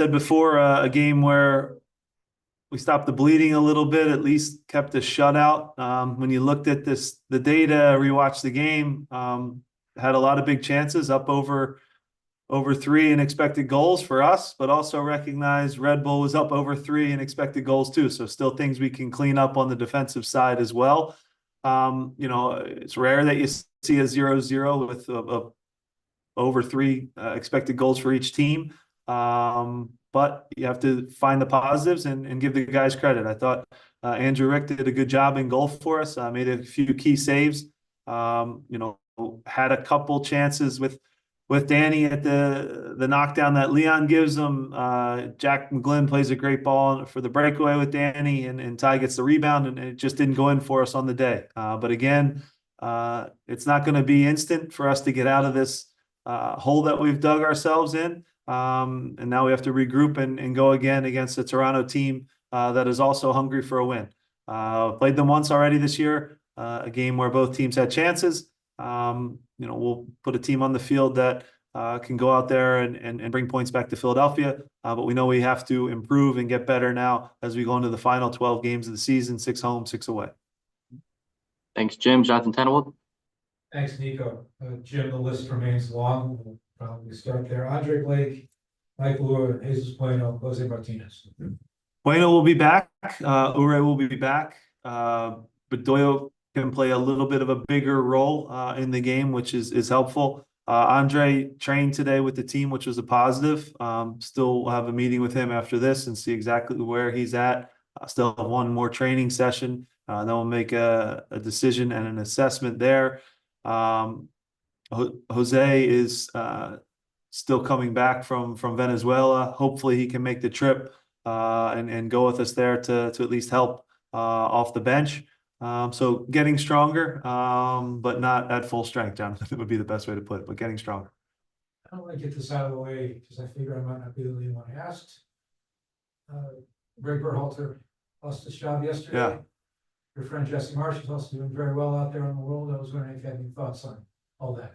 said before, a game where we stopped the bleeding a little bit, at least kept a shutout. When you looked at the data, rewatched the game, had a lot of big chances up over three in expected goals for us, but also recognized Red Bull was up over three in expected goals too. So still things we can clean up on the defensive side as well. It's rare that you see a 0-0 with over three expected goals for each team. But you have to find the positives and give the guys credit. I thought Andrew Rick did a good job in goal for us, made a few key saves, had a couple chances with Danny at the knockdown that Leon gives him. Jack McGlynn plays a great ball for the breakaway with Danny, and Ty gets the rebound, and it just didn't go in for us on the day. But again, it's not going to be instant for us to get out of this hole that we've dug ourselves in. And now we have to regroup and go again against a Toronto team that is also hungry for a win. Played them once already this year, a game where both teams had chances. We'll put a team on the field that can go out there and bring points back to Philadelphia. But we know we have to improve and get better now as we go into the final 12 games of the season, 6 home, 6 away. Thanks, Jim. Jonathan Tannenwald. Thanks, Nico. Jim, the list remains long. We'll probably start there. Andre Blake, Mike Lure, Jesus Bueno, Jose Martinez. Bueno will be back. Ure will be back. Bedoya can play a little bit of a bigger role in the game, which is helpful. Andre trained today with the team, which was a positive. Still have a meeting with him after this and see exactly where he's at. Still have one more training session. Then we'll make a decision and an assessment there. Jose is still coming back from Venezuela. Hopefully he can make the trip and go with us there to at least help off the bench. So getting stronger, but not at full strength, Jonathan. That would be the best way to put it, but getting stronger. I don't want to get this out of the way because I figure I might not be the only one asked. Greg Berhalter lost his job yesterday. Yeah. Your friend Jesse Marsh is also doing very well out there in the world. I was wondering if you had any thoughts on all that.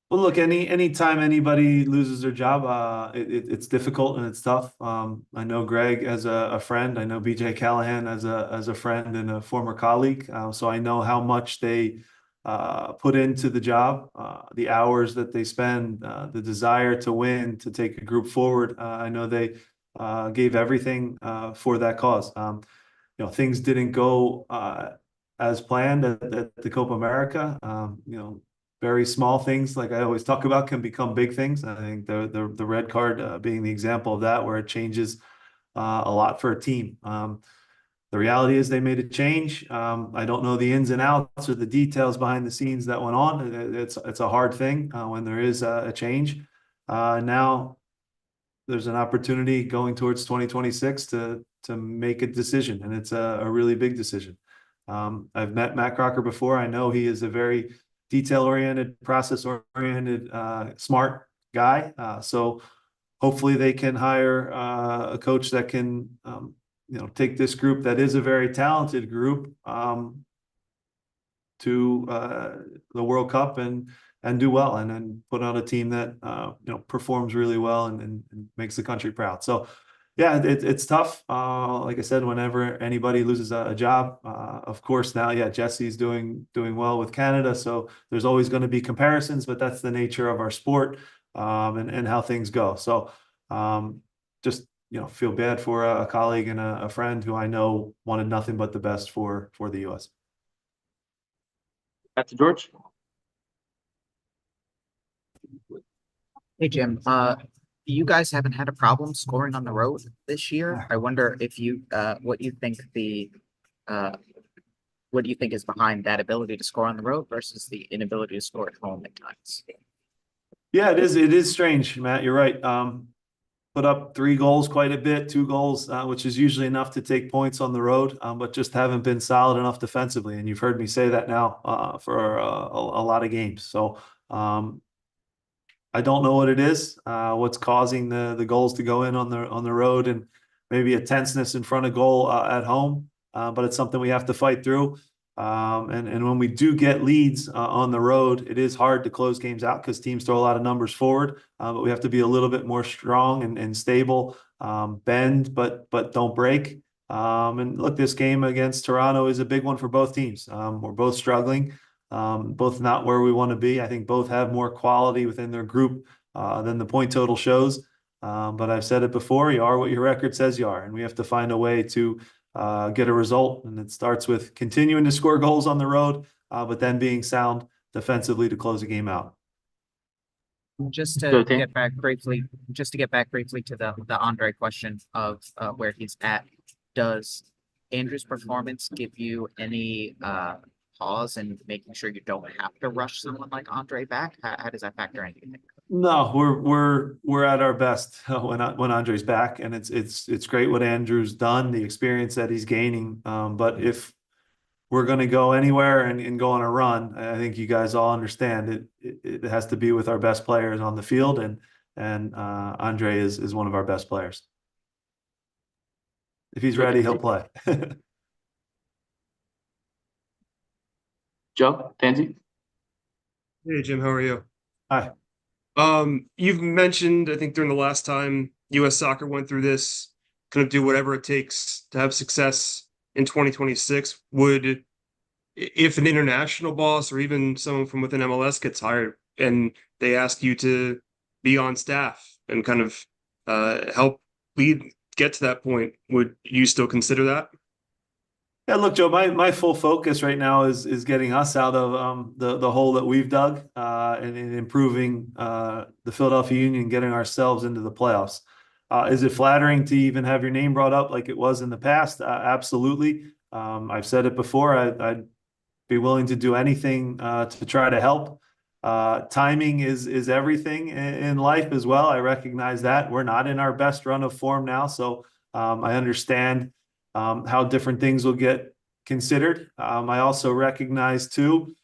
Well, look, anytime anybody loses their job, it's difficult and it's tough. I know Greg as a friend. I know BJ Callahan as a friend and a former colleague. So I know how much they put into the job, the hours that they spend, the desire to win, to take a group forward. I know they gave everything for that cause. Things didn't go as planned at the Copa America. Very small things, like I always talk about, can become big things. I think the red card being the example of that, where it changes a lot for a team. The reality is they made a change. I don't know the ins and outs or the details behind the scenes that went on. It's a hard thing when there is a change. Now there's an opportunity going towards 2026 to make a decision, and it's a really big decision. I've met Matt Crocker before. I know he is a very detail-oriented, process-oriented, smart guy. So hopefully they can hire a coach that can, take this group that is a very talented group to the World Cup and do well, and then put on a team that performs really well and makes the country proud. So yeah, it's tough. Like I said, whenever anybody loses a job, of course now, yeah, Jesse's doing well with Canada. So there's always going to be comparisons, but that's the nature of our sport and how things go. So just feel bad for a colleague and a friend who I know wanted nothing but the best for the U.S. Back to George. Hey, Jim. You guys haven't had a problem scoring on the road this year. I wonder if what you think is behind that ability to score on the road versus the inability to score at home at times. Yeah, it is strange, Matt. You're right. Put up 3 goals quite a bit, 2 goals, which is usually enough to take points on the road, but just haven't been solid enough defensively. And you've heard me say that now for a lot of games. So I don't know what it is, what's causing the goals to go in on the road, and maybe a tenseness in front of goal at home. But it's something we have to fight through. And when we do get leads on the road, it is hard to close games out because teams throw a lot of numbers forward. But we have to be a little bit more strong and stable, bend, but don't break. And look, this game against Toronto is a big one for both teams. We're both struggling, both not where we want to be. I think both have more quality within their group than the point total shows. But I've said it before, you are what your record says you are, and we have to find a way to get a result. And it starts with continuing to score goals on the road, but then being sound defensively to close the game out. Just Go, to Tim. get back briefly, to the Andre question of where he's at. Does Andrew's performance give you any pause in making sure you don't have to rush someone like Andre back? How does that factor in, do you think? No, we're at our best when Andre's back, and it's great what Andrew's done, the experience that he's gaining. But if we're going to go anywhere and go on a run, I think you guys all understand it has to be with our best players on the field, and Andre is one of our best players. If he's ready, he'll play. Joe, Pansy? Hey Jim, how are you? Hi. You've mentioned, I think during the last time US soccer went through this, kind of do whatever it takes to have success in 2026. If an international boss or even someone from within MLS gets hired and they ask you to be on staff and kind of help get to that point, would you still consider that? Yeah, look, Joe, my full focus right now is getting us out of the hole that we've dug and improving the Philadelphia Union, getting ourselves into the playoffs. Is it flattering to even have your name brought up like it was in the past? Absolutely. I've said it before. I'd be willing to do anything to try to help. Timing is everything in life as well. I recognize that we're not in our best run of form now, so I understand how different things will get considered. I also recognize too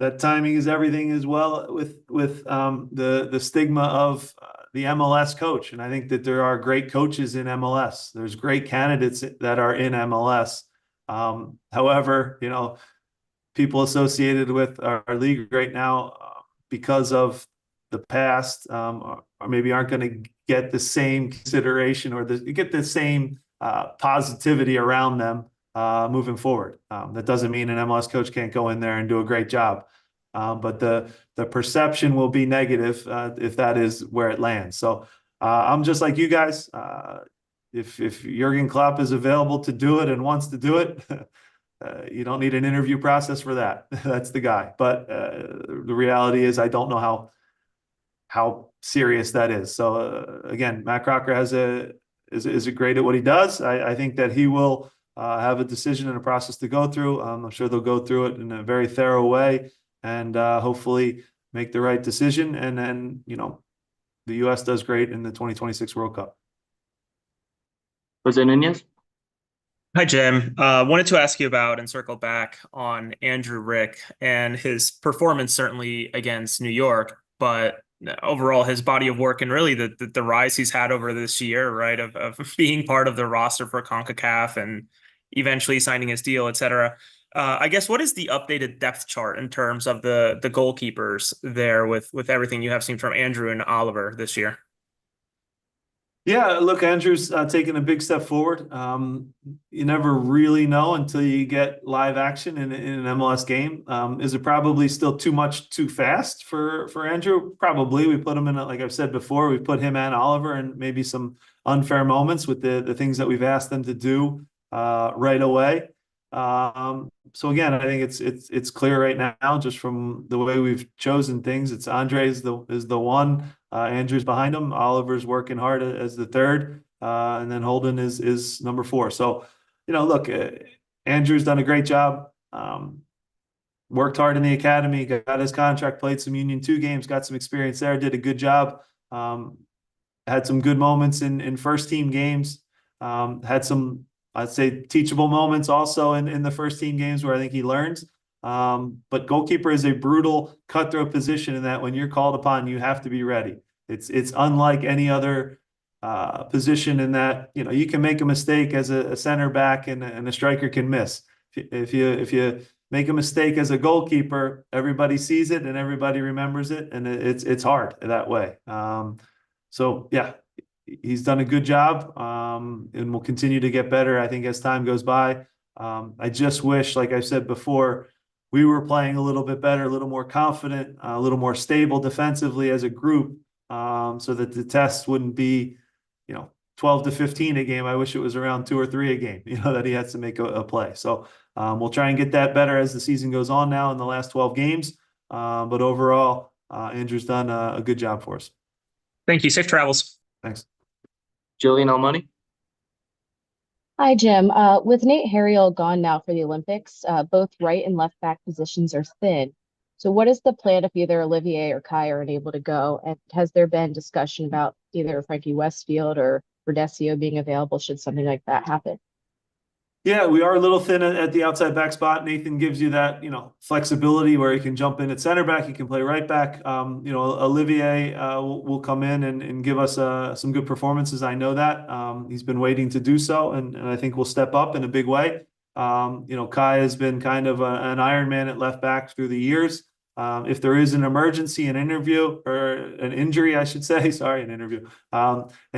that timing is everything as well with the stigma of the MLS coach. And I think that there are great coaches in MLS. There's great candidates that are in MLS. However, people associated with our league right now because of the past or maybe aren't going to get the same consideration or get the same positivity around them moving forward. That doesn't mean an MLS coach can't go in there and do a great job. But the perception will be negative if that is where it lands. So I'm just like you guys. If Jurgen Klopp is available to do it and wants to do it, you don't need an interview process for that. That's the guy. But the reality is I don't know how serious that is. So again, Matt Crocker is great at what he does. I think that he will have a decision and a process to go through. I'm sure they'll go through it in a very thorough way and hopefully make the right decision. And then, the U.S. does great in the 2026 World Cup. Jose Nunez? Hi, Jim. Wanted to ask you about and circle back on Andrew Rick and his performance, certainly against New York, but overall his body of work and really the rise he's had over this year, right, of being part of the roster for CONCACAF and eventually signing his deal, et cetera. I guess what is the updated depth chart in terms of the goalkeepers there with everything you have seen from Andrew and Oliver this year? Yeah, look, Andrew's taking a big step forward. You never really know until you get live action in an MLS game. Is it probably still too fast for Andrew? Probably. We put him in, like I've said before, we put him and Oliver in maybe some unfair moments with the things that we've asked them to do right away. So again, I think it's clear right now, just from the way we've chosen things. It's Andre is the one. Andrew's behind him. Oliver's working hard as the third, and then Holden is number 4. So, look, Andrew's done a great job. Worked hard in the academy, got his contract, played some Union 2 games, got some experience there, did a good job. Had some good moments in first team games. Had some, I'd say, teachable moments also in the first team games where I think he learns. But goalkeeper is a brutal, cutthroat position in that when you're called upon, you have to be ready. It's unlike any other position in that, you can make a mistake as a center back and a striker can miss. If you make a mistake as a goalkeeper, everybody sees it and everybody remembers it, and it's hard that way. So yeah, he's done a good job, and will continue to get better, I think, as time goes by. I just wish, like I said before, we were playing a little bit better, a little more confident, a little more stable defensively as a group, so that the test wouldn't be, 12 to 15 a game. I wish it was around 2 or 3 a game, that he has to make a play. So we'll try and get that better as the season goes on now in the last 12 games. But overall, Andrew's done a good job for us. Thank you. Safe travels. Thanks. Jillian Almoney. Hi, Jim. With Nate Harriel gone now for the Olympics, both right and left back positions are thin. So what is the plan if either Olivier or Kai are unable to go? And has there been discussion about either Frankie Westfield or Verdesio being available should something like that happen? Yeah, we are a little thin at the outside back spot. Nathan gives you that, flexibility where he can jump in at center back, he can play right back. Olivier will come in and give us some good performances. I know that. He's been waiting to do so, and I think we'll step up in a big way. Kai has been kind of an Iron Man at left back through the years. If there is an emergency, an interview, or an injury, I should say, sorry, an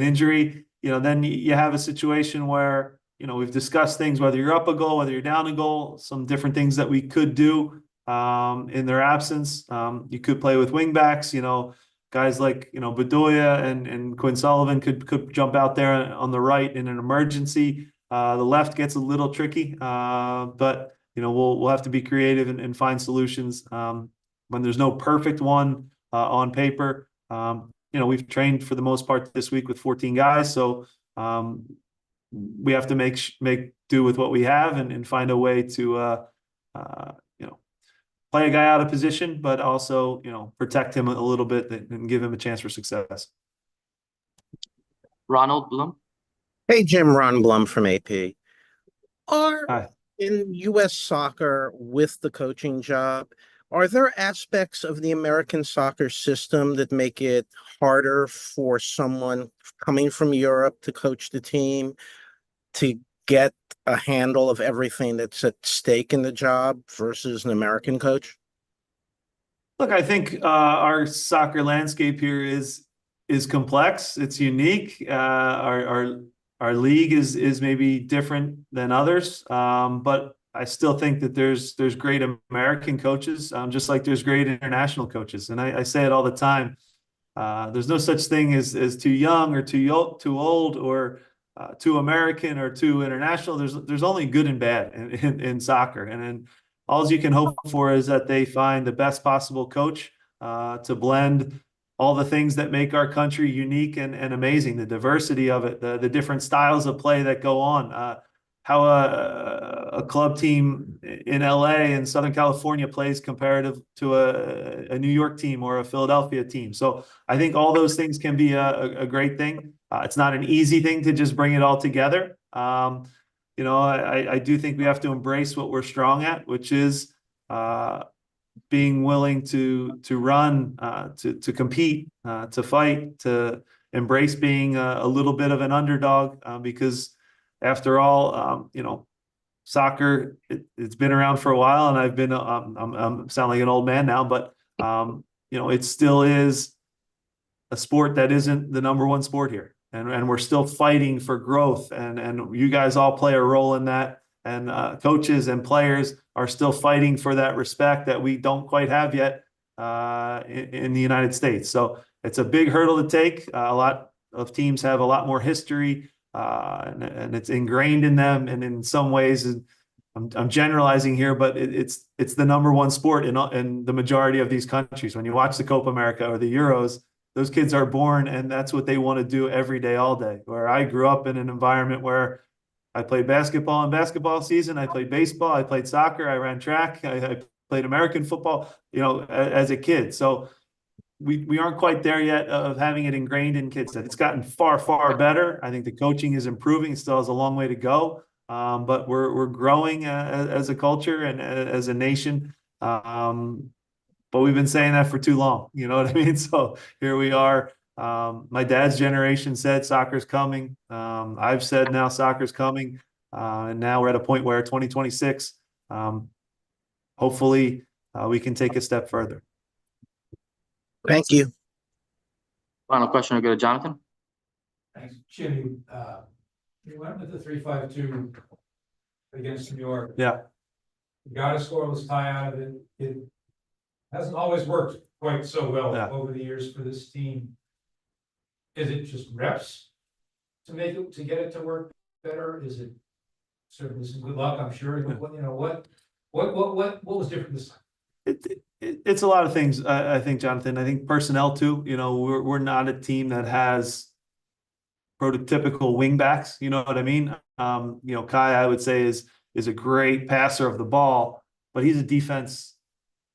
injury, then you have a situation where, we've discussed things, whether you're up a goal, whether you're down a goal, some different things that we could do in their absence. You could play with wing backs, guys like, Bedoya and Quinn Sullivan could jump out there on the right in an emergency. The left gets a little tricky, but, we'll have to be creative and find solutions when there's no perfect one on paper. We've trained for the most part this week with 14 guys. So, we have to make do with what we have and find a way to play a guy out of position, but also protect him a little bit and give him a chance for success. Ronald Bloom. Hey, Jim, Ron Blum from AP. Hi. In U.S. soccer with the coaching job, are there aspects of the American soccer system that make it harder for someone coming from Europe to coach the team to get a handle of everything that's at stake in the job versus an American coach? Look, I think our soccer landscape here is complex. It's unique. Our league is maybe different than others, but I still think that there's great American coaches, just like there's great international coaches. And I say it all the time. There's no such thing as too young or too old or too American or too international. There's only good and bad in soccer, and then all you can hope for is that they find the best possible coach to blend all the things that make our country unique and amazing, the diversity of it, the different styles of play that go on, how a club team in LA and Southern California plays comparative to a New York team or a Philadelphia team. So I think all those things can be a great thing. It's not an easy thing to just bring it all together. I do think we have to embrace what we're strong at, which is being willing to run, to compete, to fight, to embrace being a little bit of an underdog, because after all, soccer, it's been around for a while, and I've been, I'm sound like an old man now, but it still is a sport that isn't the number one sport here. And we're still fighting for growth, and you guys all play a role in that. And coaches and players are still fighting for that respect that we don't quite have yet in the United States. So it's a big hurdle to take. A lot of teams have a lot more history, and it's ingrained in them. And in some ways, I'm generalizing here, but it's the number one sport in the majority of these countries. When you watch the Copa America or the Euros, those kids are born, and that's what they want to do every day, all day. Where I grew up in an environment where I played basketball in basketball season, I played baseball, I played soccer, I ran track, I played American football, as a kid. So we aren't quite there yet of having it ingrained in kids. It's gotten far, far better. I think the coaching is improving. It still has a long way to go, but we're growing as a culture and as a nation. But we've been saying that for too long. You know what I mean? So here we are. My dad's generation said soccer's coming. I've said now soccer's coming. And now we're at a point where 2026, hopefully we can take a step further. Thank you. Final question will go to Jonathan. Thanks, Jimmy. You went with the 3-5-2 against New York. Yeah. You got a scoreless tie out of it. It hasn't always worked quite so well Yeah. over the years for this team. Is it just reps to get it to work better? Is it certainly some good luck? I'm sure. What was different this time? It's a lot of things. I think, Jonathan. I think personnel too. You know, we're not a team that has prototypical wingbacks. You know what I mean? You know, Kai, I would say is a great passer of the ball, but he's a defense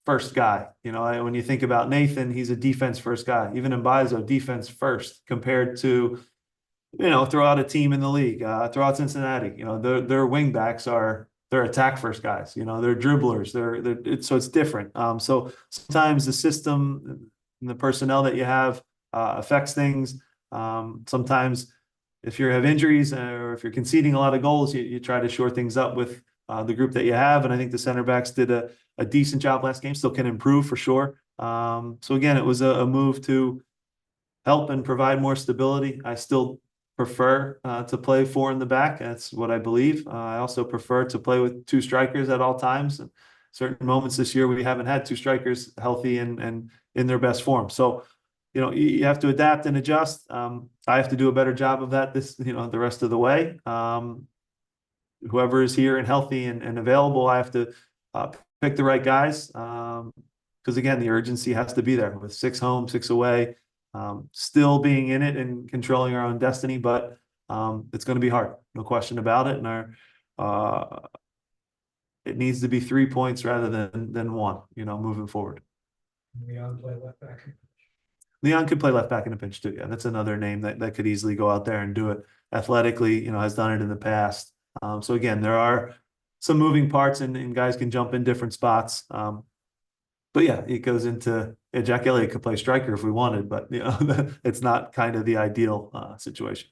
first guy. You know, when you think about Nathan, he's a defense first guy. Even Mbaizo, defense first, compared to, you know, throw out a team in the league, throw out Cincinnati. You know, their wingbacks they're attack first guys. You know, they're dribblers. So it's different. So sometimes the system and the personnel that you have affects things. Sometimes if you have injuries or if you're conceding a lot of goals, you try to shore things up with the group that you have. And I think the center backs did a decent job last game. Still can improve for sure. So again, it was a move to help and provide more stability. I still prefer to play 4 in the back. That's what I believe. I also prefer to play with 2 strikers at all times. And certain moments this year, we haven't had 2 strikers healthy and in their best form. So, you know, you have to adapt and adjust. I have to do a better job of that the rest of the way. Whoever is here and healthy and available, I have to pick the right guys. Because again, the urgency has to be there with 6 home, 6 away. Still being in it and controlling our own destiny, but it's going to be hard, no question about it. And it needs to be 3 points rather than 1, you know, moving forward. Leon play left back. Leon could play left back in a pinch too. Yeah, that's another name that could easily go out there and do it athletically, you know, has done it in the past. So again, there are some moving parts and guys can jump in different spots. But yeah, it goes into Jack Elliott could play striker if we wanted, but you know, it's not kind of the ideal situation.